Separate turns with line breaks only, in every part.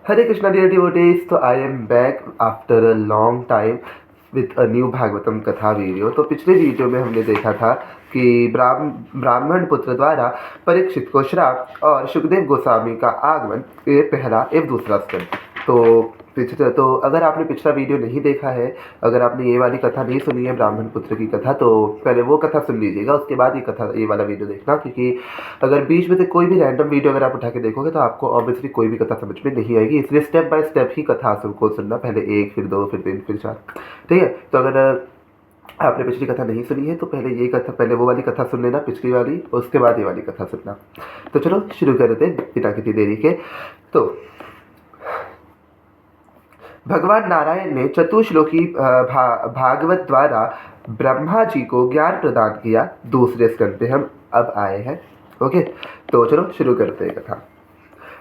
Hare Krishna dear devotees, so I am back after a long time with a new Bhagavatam कथा video. तो पिछले video में हमने देखा था कि ब्राह्मण पुत्र द्वारा परीक्षित को श्राप और सुखदेव गोस्वामी का आगमन, ये पहला एवं दूसरा स्कंद। तो अगर आपने पिछला वीडियो नहीं देखा है, अगर आपने ये वाली कथा नहीं सुनी है ब्राह्मण पुत्र की कथा, तो पहले वो कथा सुन लीजिएगा, उसके बाद ये वाला वीडियो देखना। क्योंकि अगर बीच में से कोई भी रैंडम वीडियो अगर आप उठा के देखोगे तो आपको ऑब्वियसली कोई भी कथा समझ में नहीं आएगी। इसलिए स्टेप बाय स्टेप ही कथा को सुनना, पहले 1, फिर 2, फिर 3, फिर 4। ठीक है। तो अगर आपने पिछली कथा नहीं सुनी है तो पहले वो वाली कथा सुन लेना, पिछली वाली, उसके बाद ये वाली कथा सुनना। तो चलो शुरू करते हैं बिना किसी देरी के। तो भगवान नारायण ने चतुश्लोकी भागवत द्वारा ब्रह्मा जी को ज्ञान प्रदान किया। दूसरे स्कंद पे हम अब आए हैं। ओके, तो चलो शुरू करते हैं कथा।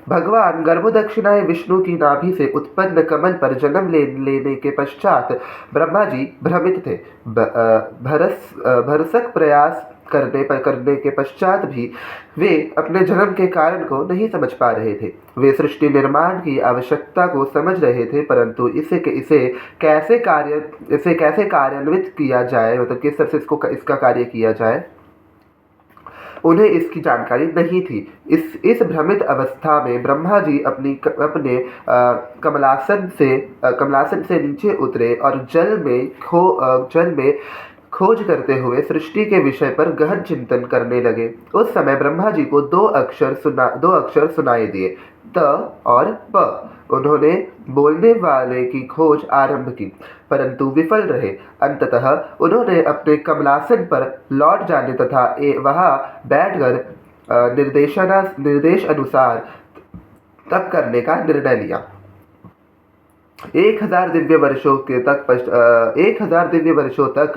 भगवान गर्भदक्षिणाएं विष्णु की नाभि से उत्पन्न कमल पर जन्म लेने के पश्चात ब्रह्मा जी भ्रमित थे। भरसक प्रयास करने के पश्चात भी वे अपने जन्म के कारण को नहीं समझ पा रहे थे। वे सृष्टि निर्माण की आवश्यकता को समझ रहे थे, परंतु इसे कैसे कार्यान्वित किया जाए, मतलब किस तरह से इसका कार्य किया जाए, उन्हें इसकी जानकारी नहीं थी। इस भ्रमित अवस्था में ब्रह्मा जी अपने कमलासन से नीचे उतरे और जल में खोज करते हुए सृष्टि के विषय पर गहन चिंतन करने लगे। उस समय ब्रह्मा जी को दो अक्षर सुनाई दिए, त और प। उन्होंने बोलने वाले की खोज आरंभ की, परंतु विफल रहे। अंततः उन्होंने अपने कमलासन पर लौट जाने तथा वहां बैठकर निर्देश अनुसार तप करने का निर्णय लिया। 1000 दिव्य वर्षों तक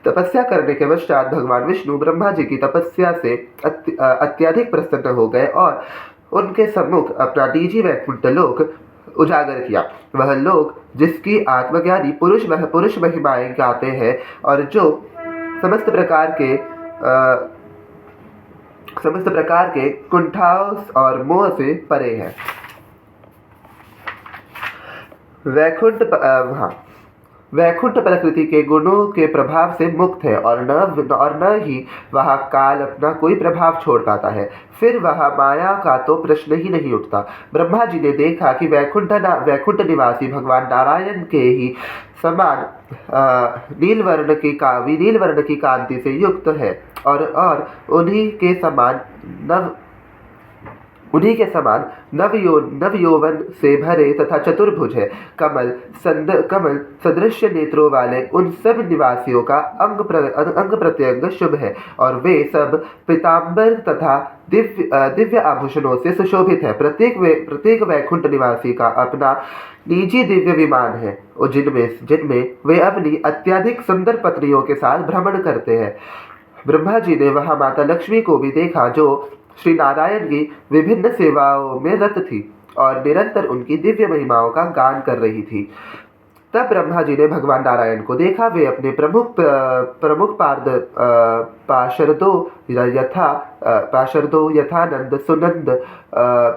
तपस्या करने के पश्चात भगवान विष्णु ब्रह्मा जी की तपस्या से अत्यधिक प्रसन्न हो गए और उनके सम्मुख अपना निजी वैकुंठ लोक उजागर किया। वह लोक जिसकी आत्मज्ञानी पुरुष महिमाएं गाते हैं और जो समस्त प्रकार के कुंठाओं और मोह से परे है। वैकुंठ प्रकृति के गुणों के प्रभाव से मुक्त है और न ही वहाँ काल अपना कोई प्रभाव छोड़ पाता है। फिर वहाँ माया का तो प्रश्न ही नहीं उठता। ब्रह्मा जी ने देखा कि वैकुंठ निवासी भगवान नारायण के ही समान नील वर्ण की कांति से युक्त है और उन्हीं के समान नव यौवन से भरे तथा चतुर्भुज है। कमल सदृश नेत्रों वाले उन सब निवासियों का अंग प्रत्यंग शुभ है और वे सब पीताम्बर तथा दिव्य आभूषणों से सुशोभित है। प्रत्येक वैकुंठ निवासी का अपना निजी दिव्य विमान है और जिनमें वे अपनी अत्यधिक सुंदर पत्नियों के साथ भ्रमण करते हैं। ब्रह्मा जी ने वहां माता लक्ष्मी को भी देखा, जो श्री नारायण की विभिन्न सेवाओं में रत थी और निरंतर उनकी दिव्य महिमाओं का गान कर रही थी। तब ब्रह्मा जी ने भगवान नारायण को देखा। वे अपने प्रमुख पार्षदों यथानंद, सुनंद,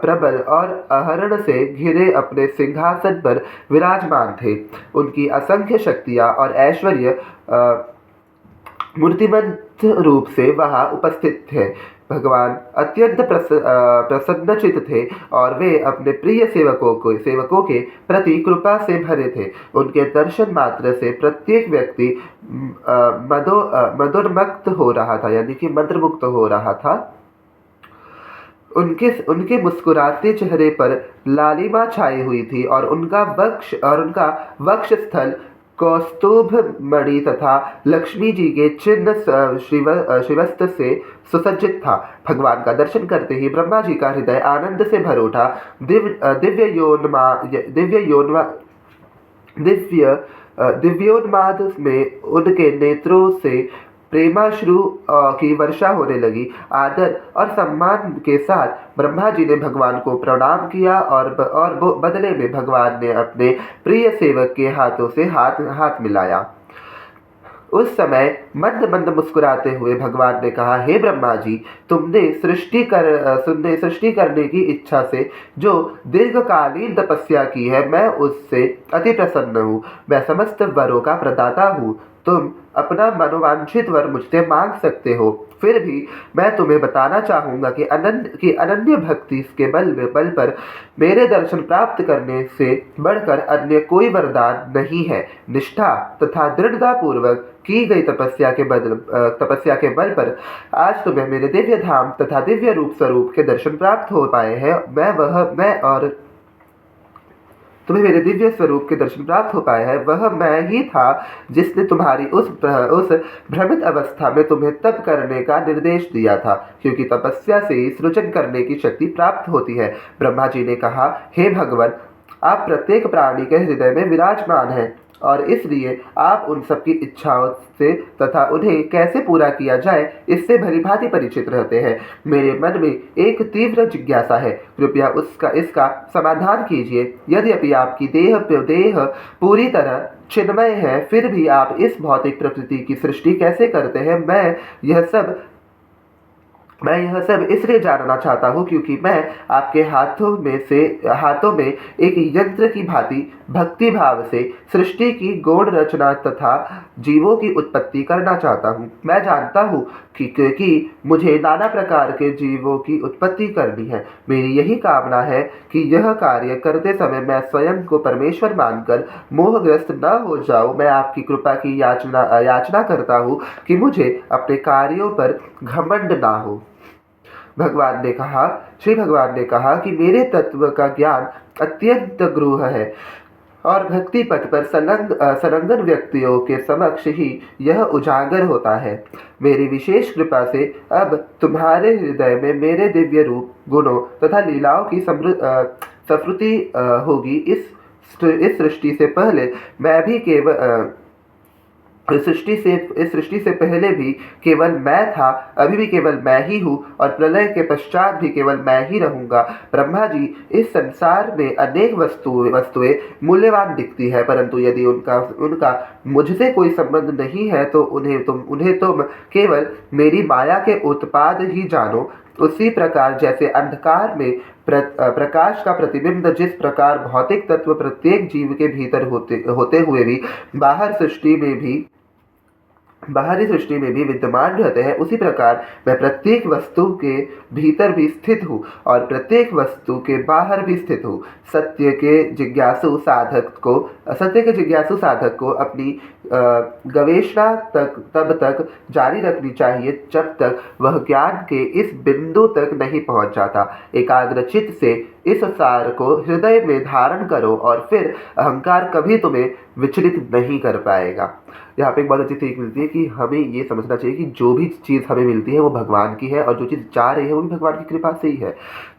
प्रबल और अहरण से घिरे अपने सिंहासन पर विराजमान थे। उनकी असंख्य शक्तियां और ऐश्वर्य मूर्तिमंत रूप से वहां उपस्थित थे। भगवान अत्यंत प्रसन्नचित्त थे और वे अपने प्रिय सेवकों के प्रति कृपा से भरे थे। उनके दर्शन मात्र से प्रत्येक व्यक्ति मदोन्मत्त हो रहा था, यानी कि मंत्रमुग्ध हो रहा था। उनके मुस्कुराते चेहरे पर लालिमा छाई हुई थी और उनका वक्ष स्थल कौस्तुभ मणि तथा लक्ष्मी जी के चिन्ह श्रीवस्त्र से सुसज्जित था। भगवान का दर्शन करते ही ब्रह्मा जी का हृदय आनंद से भर उठा। दिव्योन्माद में उनके नेत्रों से प्रेमाश्रु की वर्षा होने लगी। आदर और सम्मान के साथ ब्रह्मा जी ने भगवान को प्रणाम किया और बदले में भगवान ने अपने प्रिय सेवक के हाथों से हाथ मिलाया। उस समय मंद मंद मुस्कुराते हुए भगवान ने कहा, हे ब्रह्मा जी, तुमने सृष्टि करने की इच्छा से जो दीर्घकालीन तपस्या की है, मैं उससे अति प्रसन्न हूँ। मैं समस्त वरों का प्रदाता हूँ। तुम अपना मनोवांछित वर मुझसे मांग सकते हो। फिर भी मैं तुम्हें बताना चाहूँगा कि अनन्य भक्ति के बल पर मेरे दर्शन प्राप्त करने से बढ़कर अन्य कोई वरदान नहीं है। निष्ठा तथा दृढ़ता पूर्वक की गई तपस्या के बल पर आज तुम्हें मेरे दिव्य धाम तथा दिव्य रूप स्वरूप के दर्शन प्राप्त हो पाए हैं। तुम्हें मेरे दिव्य स्वरूप के दर्शन प्राप्त हो पाए हैं, वह मैं ही था जिसने तुम्हारी उस भ्रमित अवस्था में तुम्हें तप करने का निर्देश दिया था, क्योंकि तपस्या से ही सृजन करने की शक्ति प्राप्त होती है। ब्रह्मा जी ने कहा, हे भगवान, आप प्रत्येक प्राणी के हृदय में विराजमान हैं और इसलिए आप उन सबकी इच्छाओं से तथा उन्हें कैसे पूरा किया जाए इससे भलीभांति परिचित रहते हैं। मेरे मन में एक तीव्र जिज्ञासा है, कृपया इसका समाधान कीजिए। यद्यपि आपकी देह पूरी तरह चिन्मय है, फिर भी आप इस भौतिक प्रकृति की सृष्टि कैसे करते हैं? मैं यह सब इसलिए जानना चाहता हूँ क्योंकि मैं आपके हाथों में एक यंत्र की भांति भक्ति भाव से सृष्टि की गौण रचना तथा जीवों की उत्पत्ति करना चाहता हूँ। मैं जानता हूँ कि मुझे नाना प्रकार के जीवों की उत्पत्ति करनी है। मेरी यही कामना है कि यह कार्य करते समय मैं स्वयं को परमेश्वर मानकर मोहग्रस्त न हो जाऊँ। मैं आपकी कृपा की याचना करता हूँ कि मुझे अपने कार्यों पर घमंड ना हो। श्री भगवान ने कहा कि मेरे तत्व का ज्ञान अत्यंत गूढ़ है और भक्ति पथ पर संलग्न व्यक्तियों के समक्ष ही यह उजागर होता है। मेरी विशेष कृपा से अब तुम्हारे हृदय में मेरे दिव्य रूप, गुणों तथा लीलाओं की स्फूर्ति होगी। इस सृष्टि से पहले मैं भी इस सृष्टि से पहले भी केवल मैं था, अभी भी केवल मैं ही हूँ और प्रलय के पश्चात भी केवल मैं ही रहूँगा। ब्रह्मा जी, इस संसार में अनेक वस्तुएं मूल्यवान दिखती है, परंतु यदि उनका मुझसे कोई संबंध नहीं है तो उन्हें तुम केवल मेरी माया के उत्पाद ही जानो। उसी प्रकार जैसे अंधकार में प्रकाश का प्रतिबिंब जिस प्रकार भौतिक तत्व प्रत्येक जीव के भीतर होते हुए भी बाहरी सृष्टि में भी विद्यमान रहते हैं, उसी प्रकार मैं प्रत्येक वस्तु के भीतर भी स्थित हूँ और प्रत्येक वस्तु के बाहर भी स्थित हूँ। सत्य के जिज्ञासु साधक को अपनी गवेषणा तब तक जारी रखनी चाहिए जब तक वह ज्ञान के इस बिंदु तक नहीं पहुँच जाता। एकाग्रचित्त से इस सार को हृदय में धारण करो और फिर अहंकार कभी तुम्हें विचलित नहीं कर पाएगा। यहाँ पे एक बहुत अच्छी सीख मिलती है कि हमें ये समझना चाहिए कि जो भी चीज़ हमें मिलती है वो भगवान की है और जो चीज़ जा रही है वो भी भगवान की कृपा से ही है।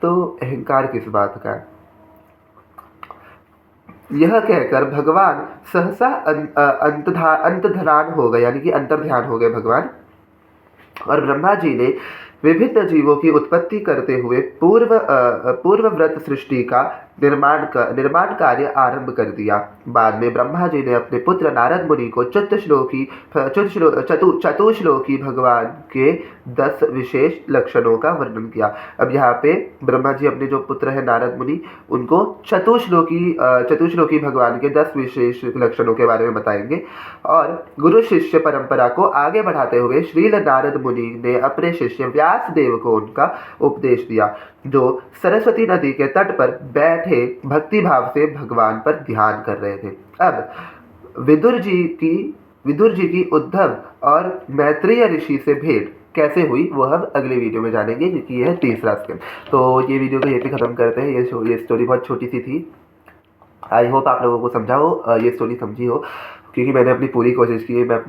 तो अहंकार किस बात का है? यह कहकर भगवान सहसा अंतर्ध्यान हो गए, यानी कि अंतर्ध्यान हो गए भगवान, और ब्रह्मा जी ने विभिन्न जीवों की उत्पत्ति करते हुए पूर्वव्रत सृष्टि का निर्माण कार्य आरंभ कर दिया। बाद में ब्रह्मा जी ने अपने पुत्र नारद मुनि को चतुश्लोकी भगवान के 10 विशेष लक्षणों का वर्णन किया। अब यहाँ पे ब्रह्मा जी अपने जो पुत्र है नारद मुनि, उनको चतुश्लोकी भगवान के 10 विशेष लक्षणों के बारे में बताएंगे। और गुरु शिष्य परंपरा को आगे बढ़ाते हुए श्रील नारद मुनि ने अपने शिष्य व्यास देव को उनका उपदेश दिया, जो सरस्वती नदी के तट पर बैठे भक्ति भाव से भगवान पर ध्यान कर रहे थे। अब विदुर जी की उद्धव और मैत्रेय ऋषि से भेंट कैसे हुई वो हम अगले वीडियो में जानेंगे, क्योंकि यह है तीसरा स्केल। तो ये वीडियो को यहीं पे ख़त्म करते हैं। ये स्टोरी बहुत छोटी सी थी। आई होप आप लोगों को समझा हो, ये स्टोरी समझी हो, क्योंकि मैंने अपनी पूरी कोशिश की है। मैं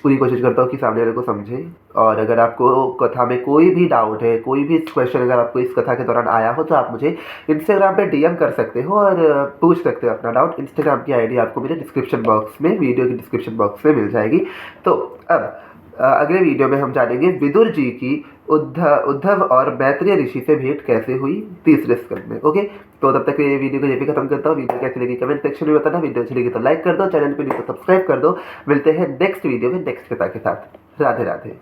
पूरी कोशिश करता हूँ कि सामने वाले को समझे। और अगर आपको कथा में कोई भी डाउट है, कोई भी क्वेश्चन अगर आपको इस कथा के दौरान आया हो, तो आप मुझे इंस्टाग्राम पे DM कर सकते हो और पूछ सकते हो अपना डाउट। इंस्टाग्राम की ID आपको मेरे डिस्क्रिप्शन बॉक्स में, वीडियो के डिस्क्रिप्शन बॉक्स में मिल जाएगी। तो अब अगले वीडियो में हम जानेंगे विदुर जी की उद्धव और मैत्रेय ऋषि से भेंट कैसे हुई, तीसरे स्कंद में। ओके, तो तब तक ये वीडियो को ये भी खत्म करता हूँ। वीडियो कैसी लगी कमेंट सेक्शन में बताना, वीडियो अच्छी लगी तो लाइक कर दो, चैनल पे नहीं तो सब्सक्राइब कर दो। मिलते हैं नेक्स्ट वीडियो में नेक्स्ट कथा के साथ। राधे राधे।